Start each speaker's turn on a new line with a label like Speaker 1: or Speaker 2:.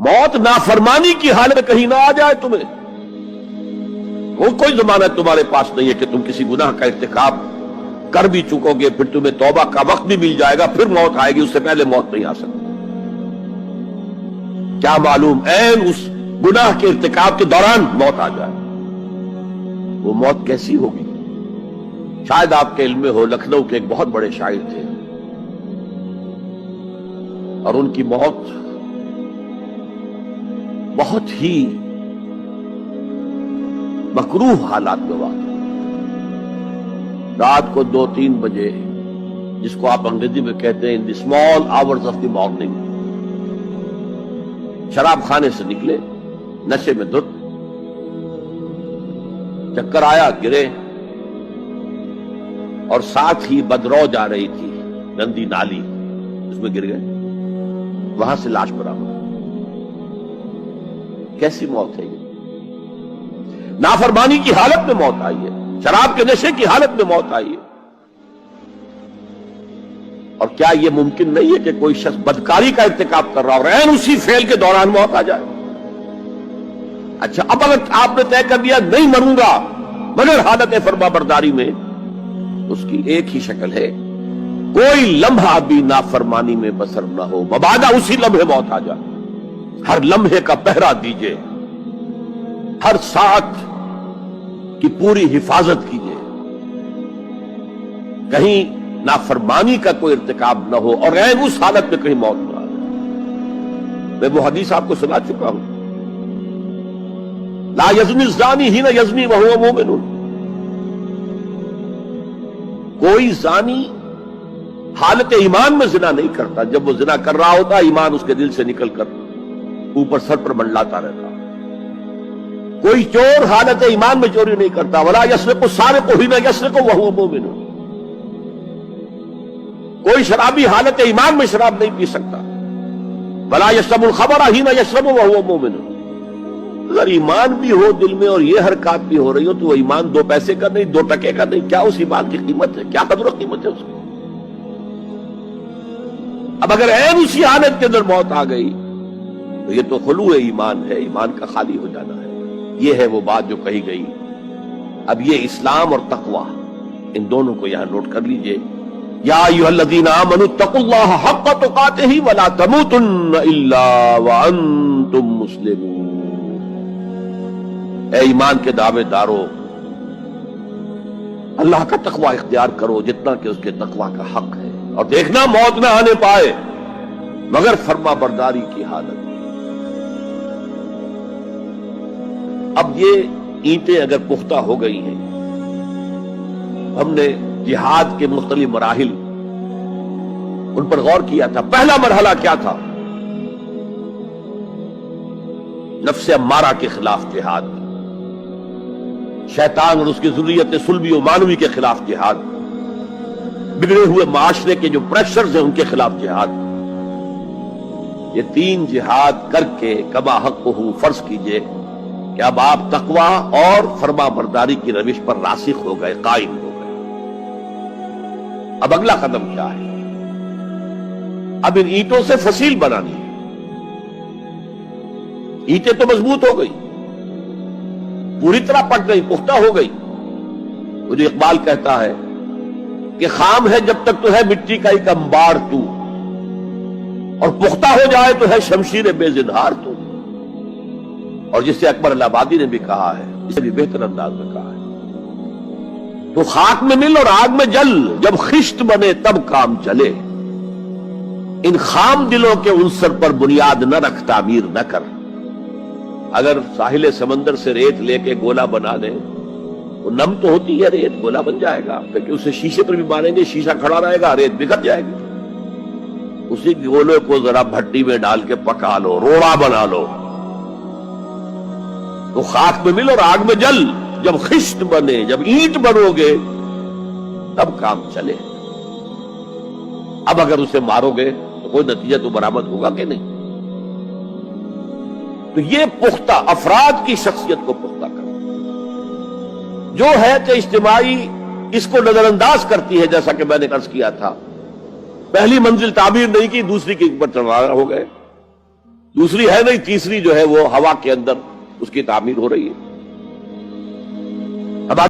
Speaker 1: موت نافرمانی کی حالت میں کہیں نہ آ جائے تمہیں، وہ کوئی ضمانت تمہارے پاس نہیں ہے کہ تم کسی گناہ کا ارتکاب کر بھی چکو گے، پھر تمہیں توبہ کا وقت بھی مل جائے گا، پھر موت آئے گی، اس سے پہلے موت نہیں آ سکتی۔ کیا معلوم عین اس گناہ کے ارتکاب کے دوران موت آ جائے، وہ موت کیسی ہوگی؟ شاید آپ کے علم میں ہو، لکھنؤ کے ایک بہت بڑے شاعر تھے اور ان کی موت بہت ہی مکروہ حالات میں واقع، رات کو 2-3 بجے، جس کو آپ انگریزی میں کہتے ہیں in the small hours of the morning, شراب خانے سے نکلے، نشے میں دھت، چکر آیا، گرے، اور ساتھ ہی بدرو جا رہی تھی گندی نالی، اس میں گر گئے، وہاں سے لاش برآمد۔ کیسی موت ہے یہ؟ نافرمانی کی حالت میں موت آئی ہے، شراب کے نشے کی حالت میں موت آئی ہے۔ اور کیا یہ ممکن نہیں ہے کہ کوئی شخص بدکاری کا ارتکاب کر رہا اور عین اسی فعل کے دوران موت آ جائے؟ اچھا، اب اگر آپ نے طے کر دیا نہیں مروں گا مگر حالت فرما برداری میں، اس کی ایک ہی شکل ہے، کوئی لمحہ بھی نافرمانی میں بسر نہ ہو، مبادا اسی لمحے موت آ جائے۔ ہر لمحے کا پہرا دیجئے، ہر ساتھ کی پوری حفاظت کیجئے، کہیں نافرمانی کا کوئی ارتکاب نہ ہو اور عین اس حالت میں کہیں موت نہ آئے۔ میں وہ حدیث آپ کو سنا چکا ہوں، لا یزنی الزانی حین یزنی وہو مومن، کوئی زانی حالت ایمان میں زنا نہیں کرتا، جب وہ زنا کر رہا ہوتا ایمان اس کے دل سے نکل کر اوپر سر پر منڈلاتا رہتا۔ کوئی چور حالت ایمان میں چوری نہیں کرتا، ولا یسرق السارق حین یسرق وہو مومن، کوئی شرابی حالت ایمان میں شراب نہیں پی سکتا، ولا یشرب الخمر حین یشرب وہو مومن۔ اگر ایمان بھی ہو دل میں اور یہ حرکات بھی ہو رہی ہو تو وہ ایمان 2 پیسے کا نہیں، 2 ٹکے کا نہیں، کیا اس ایمان کی قیمت ہے؟ کیا قدر و قیمت ہے اس کی؟ اب اگر عین اسی حالت کے اندر موت آ گئی تو یہ تو خلوع ایمان ہے، ایمان کا خالی ہو جانا ہے۔ یہ ہے وہ بات جو کہی گئی۔ اب یہ اسلام اور تقوی، ان دونوں کو یہاں نوٹ کر لیجئے۔ یا ایھا الذین آمنوا اتقوا اللہ حق تقاتہ ولا تموتن الا وانتم مسلمون۔ اے ایمان کے دعوے دارو، اللہ کا تقوی اختیار کرو جتنا کہ اس کے تقوی کا حق ہے، اور دیکھنا موت نہ آنے پائے مگر فرما برداری کی حالت۔ اب یہ اینٹیں اگر پختہ ہو گئی ہیں، ہم نے جہاد کے مختلف مراحل ان پر غور کیا تھا۔ پہلا مرحلہ کیا تھا؟ نفس امارہ کے خلاف جہاد، شیطان اور اس کی ذریت سلبی و مانوی کے خلاف جہاد، بگڑے ہوئے معاشرے کے جو پریشرز ہیں ان کے خلاف جہاد۔ یہ 3 جہاد کر کے کما حقہ فرض کیجئے کہ اب آپ تقوی اور فرما برداری کی روش پر راسخ ہو گئے، قائم ہو گئے۔ اب اگلا قدم کیا ہے؟ اب ان اینٹوں سے فصیل بنانی ہے۔ اینٹیں تو مضبوط ہو گئی، پوری طرح پٹ گئی، پختہ ہو گئی۔ وہ جو اقبال کہتا ہے کہ خام ہے جب تک تو ہے مٹی کا ایک انبار تو، اور پختہ ہو جائے تو ہے شمشیر بے زنہار تو۔ اور جسے اکبر الہ آبادی نے بھی کہا ہے، اسے بھی بہتر انداز میں کہا ہے، تو خاک میں مل اور آگ میں جل، جب خشت بنے تب کام چلے، ان خام دلوں کے عنصر پر بنیاد نہ رکھ، تعمیر نہ کر۔ اگر ساحل سمندر سے ریت لے کے گولا بنا لیں، وہ نم تو ہوتی ہے ریت، گولا بن جائے گا، پھر اسے شیشے پر بھی ماریں گے، شیشہ کھڑا رہے گا، ریت بکھر جائے گی۔ اسی گولے کو ذرا بھٹی میں ڈال کے پکا لو، روڑا بنا لو، تو خاک میں مل اور آگ میں جل، جب خشت بنے، جب اینٹ بنو گے تب کام چلے۔ اب اگر اسے مارو گے تو کوئی نتیجہ تو برآمد ہوگا کہ نہیں؟ تو یہ پختہ افراد کی شخصیت کو پختہ کرنا جو ہے کہ اجتماعی اس کو نظر انداز کرتی ہے، جیسا کہ میں نے عرض کیا تھا، پہلی منزل تعبیر نہیں کی، دوسری کے اوپر چڑھا ہو گئے۔ دوسری ہے نہیں، تیسری جو ہے وہ ہوا کے اندر اس کی تعمیر ہو رہی ہے۔